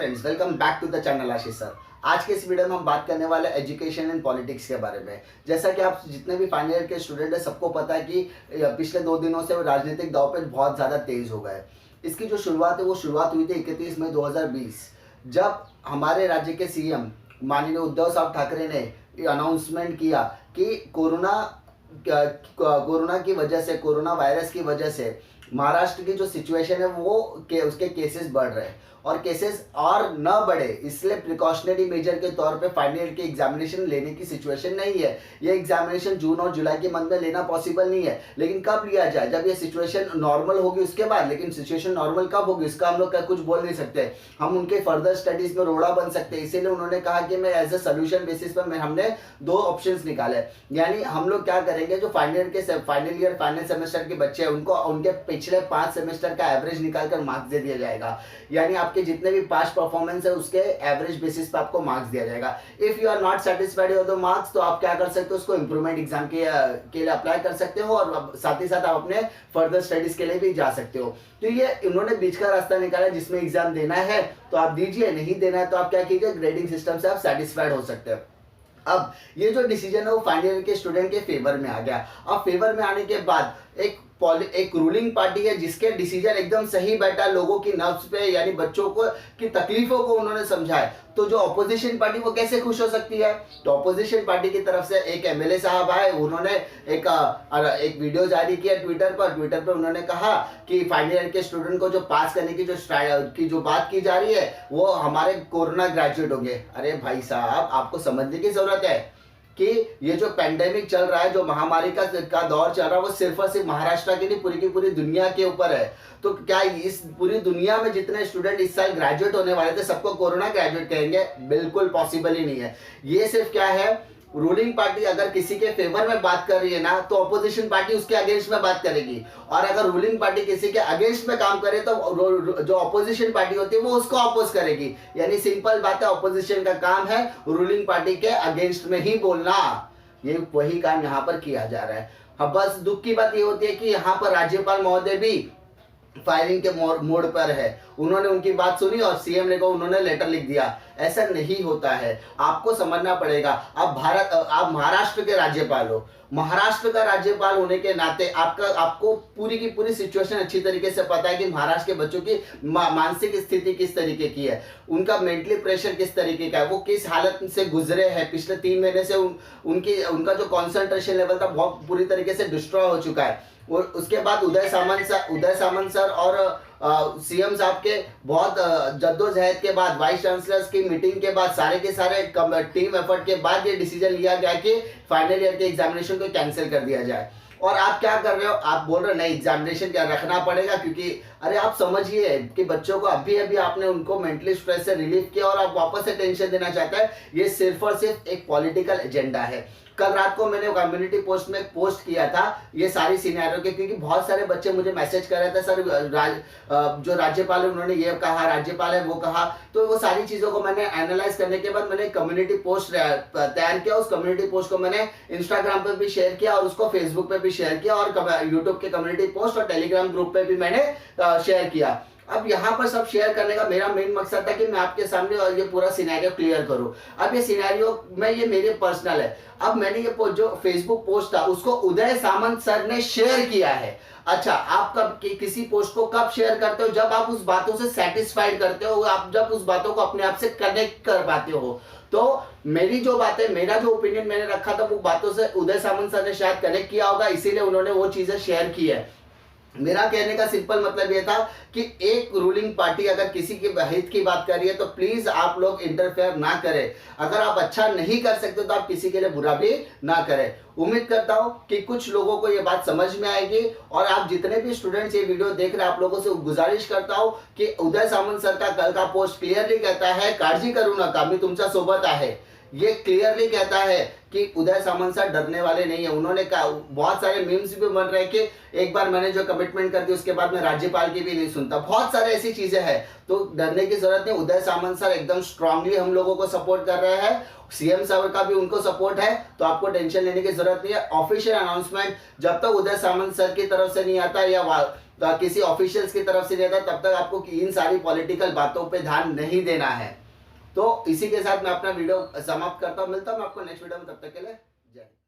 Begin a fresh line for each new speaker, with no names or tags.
Friends, welcome back to the channel Ashish sir. आज के इस वीडियो में हम बात करने वाले एजुकेशन एंड पॉलिटिक्स के बारे में। जैसा कि आप जितने भी फाइनल ईयर के स्टूडेंट हैं सबको पता है कि पिछले 2 दिनों से राजनीतिक दांव पेच बहुत ज़्यादा तेज हो गए। इसकी जो शुरुआत है वो शुरुआत हुई थी 31 मई 2020, जब हमारे राज्य के सीएम माननीय उद्धव साहब ठाकरे ने अनाउंसमेंट किया कि कोरोना की वजह से, कोरोना वायरस की वजह से महाराष्ट्र की जो सिचुएशन है वो उसके केसेस बढ़ रहे हैं और केसेस और न बढ़े इसलिए प्रिकॉशनरी मेजर के तौर पे फाइनल ईयर के एग्जामिनेशन लेने की सिचुएशन नहीं है। ये एग्जामिनेशन जून और जुलाई के मंथ में लेना पॉसिबल नहीं है। लेकिन कब लिया जाए? जब ये सिचुएशन नॉर्मल होगी उसके बाद। लेकिन सिचुएशन नॉर्मल कब होगी इसका हम लोग कुछ बोल नहीं सकते। हम उनके फर्दर स्टडीज में रोड़ा बन सकते हैं। इसीलिए उन्होंने कहा कि मैं एज ए सोल्यूशन बेसिस पर हमने 2 ऑप्शंस निकाले। यानी हम लोग क्या करेंगे, जो फाइनल ईयर फाइनल सेमेस्टर के बच्चे हैं उनको उनके पिछले 5 सेमेस्टर का एवरेज निकालकर मार्क्स दे दिया जाएगा। यानी आपके जितने भी पास्ट परफॉर्मेंस है उसके एवरेज बेसिस पे आपको मार्क्स दिया जाएगा। If you are not satisfied with the marks तो आप क्या कर सकते हो, उसको इंप्रूवमेंट एग्जाम के लिए अप्लाई कर सकते हो और साथ ही साथ आप अपने फर्दर स्टडीज के लिए भी जा सकते हो। तो ये इन्होंने बीच का रास्ता निकाला, जिसमें एग्जाम देना है तो आप दीजिए, नहीं देना है तो आप क्या कीजिए, ग्रेडिंग सिस्टम से आप सेटिस्फाइड हो सकते हो। अब ये जो डिसीजन है वो फाइनल ईयर के स्टूडेंट के फेवर में आ गया। अब फेवर में आने के बाद एक रूलिंग पार्टी है जिसके डिसीजन एकदम सही बैठा, लोगों की नब्ज पे, यानी बच्चों को की तकलीफों को उन्होंने समझाया। तो जो ऑपोजिशन पार्टी वो कैसे खुश हो सकती है? तो ऑपोजिशन पार्टी की तरफ से एक एमएलए साहब आए, उन्होंने एक वीडियो जारी किया ट्विटर पर उन्होंने कहा कि फाइनल ईयर के स्टूडेंट को जो पास करने की जो बात की जा रही है वो हमारे कोरोना ग्रेजुएट होंगे। अरे भाई साहब, आपको समझने की जरूरत है कि ये जो पेंडेमिक चल रहा है, जो महामारी का दौर चल रहा है, वो सिर्फ और सिर्फ महाराष्ट्र की नहीं पूरी की पूरी दुनिया के ऊपर है। तो क्या इस पूरी दुनिया में जितने स्टूडेंट इस साल ग्रेजुएट होने वाले थे सबको कोरोना ग्रेजुएट कहेंगे? बिल्कुल पॉसिबल ही नहीं है। ये सिर्फ क्या है, रूलिंग पार्टी अगर किसी के फेवर में बात कर रही है ना तो ऑपोजिशन पार्टी उसके अगेंस्ट में बात करेगी, और अगर रूलिंग पार्टी किसी के अगेंस्ट में काम करे तो जो ऑपोजिशन पार्टी होती है वो उसको अपोज करेगी। यानी सिंपल बात है, ऑपोजिशन का काम है रूलिंग पार्टी के अगेंस्ट में ही बोलना। ये वही काम यहाँ पर किया जा रहा है। अब बस दुख की बात ये होती है कि यहाँ पर राज्यपाल महोदय भी फायरिंग के मोड पर है। उन्होंने उनकी बात सुनी और सीएम ने को उन्होंने लेटर लिख दिया। ऐसा नहीं होता है, आपको समझना पड़ेगा। आप महाराष्ट्र के राज्यपाल हो, महाराष्ट्र का राज्यपाल होने के नाते आपको पूरी की पूरी सिचुएशन अच्छी तरीके से पता है कि महाराष्ट्र के बच्चों की मानसिक स्थिति किस तरीके की है, उनका मेंटली प्रेशर किस तरीके का है, वो किस हालत से गुजरे हैं। पिछले 3 महीने से उनका जो कॉन्सेंट्रेशन लेवल था बहुत पूरी तरीके से डिस्ट्रॉय हो चुका है। और उसके बाद उदय सामंत सर और सीएम साहब के बहुत जद्दोजहद के बाद, वाइस चांसलर्स की मीटिंग के बाद, सारे के सारे टीम एफर्ट के बाद ये डिसीजन लिया गया कि फाइनल ईयर के एग्जामिनेशन को कैंसिल कर दिया जाए। और आप क्या कर रहे हो, आप बोल रहे हो नहीं एग्जामिनेशन क्या रखना पड़ेगा, क्योंकि अरे आप समझिए कि बच्चों को अभी आपने उनको मेंटली स्ट्रेस से रिलीफ किया और आप वापस से टेंशन देना चाहते हैं। ये सिर्फ और सिर्फ एक पॉलिटिकल एजेंडा है। कल रात को मैंने कम्युनिटी पोस्ट में पोस्ट किया था ये सारी सिनेरियो के, क्योंकि बहुत सारे बच्चे मुझे मैसेज कर रहे थे, सर जो राज्यपाल है उन्होंने ये कहा, राज्यपाल है वो कहा। तो वो सारी चीजों को मैंने एनालाइज करने के बाद मैंने कम्युनिटी पोस्ट तैयार किया। उस कम्युनिटी पोस्ट को मैंने इंस्टाग्राम पे भी शेयर किया और उसको फेसबुक पे भी शेयर किया और यूट्यूब के कम्युनिटी पोस्ट और टेलीग्राम ग्रुप पे भी मैंने शेयर किया। अब यहाँ पर सब शेयर करने का मेरा मेन मकसद था कि मैं आपके सामने और ये पूरा सिनेरियो क्लियर करूं। अब ये सिनेरियो में ये मेरे पर्सनल है। अब मैंने ये जो फेसबुक पोस्ट था उसको उदय सामंत सर ने शेयर किया है। अच्छा, आप कब किसी पोस्ट को कब शेयर करते हो? जब आप उस बातों से सेटिस्फाइड करते हो, आप जब उस बातों को अपने आप से कनेक्ट कर पाते हो। तो मेरी जो बात है, मेरा जो ओपिनियन मैंने रखा था वो बातों से उदय सामंत सर ने शायद कनेक्ट किया होगा, इसीलिए उन्होंने वो चीजें शेयर की है। मेरा कहने का सिंपल मतलब यह था कि एक रूलिंग पार्टी अगर किसी के हित की बात कर रही है तो प्लीज आप लोग इंटरफेयर ना करें। अगर आप अच्छा नहीं कर सकते तो आप किसी के लिए बुरा भी ना करें। उम्मीद करता हूं कि कुछ लोगों को यह बात समझ में आएगी। और आप जितने भी स्टूडेंट्स ये वीडियो देख रहे हैं, आप लोगों से गुजारिश करता हूं कि उदय सामंत सर का कल का पोस्ट क्लियरली कहता है, काळजी करू नका मी तुमच्या सोबत आहे। ये क्लियरली कहता है कि उदय सामंत सर डरने वाले नहीं है। उन्होंने कहा, बहुत सारे मीम्स भी बन रहे हैं कि एक बार मैंने जो कमिटमेंट कर दी उसके बाद मैं राज्यपाल की भी नहीं सुनता। बहुत सारे ऐसी चीजें हैं, तो डरने की जरूरत नहीं। उदय सामंत सर एकदम स्ट्रांगली हम लोगों को सपोर्ट कर रहे हैं, सीएम साहब का भी उनको सपोर्ट है, तो आपको टेंशन लेने की जरूरत नहीं है। ऑफिशियल अनाउंसमेंट जब तक उदय सामंत सर की तरफ से नहीं आता या तो किसी ऑफिशियल्स की तरफ से नहीं आता, तब तक आपको इन सारी पॉलिटिकल बातों पे ध्यान नहीं देना है। तो इसी के साथ मैं अपना वीडियो समाप्त करता हूँ, मिलता हूँ मैं आपको नेक्स्ट वीडियो में, तब तक के लिए जय हिंद।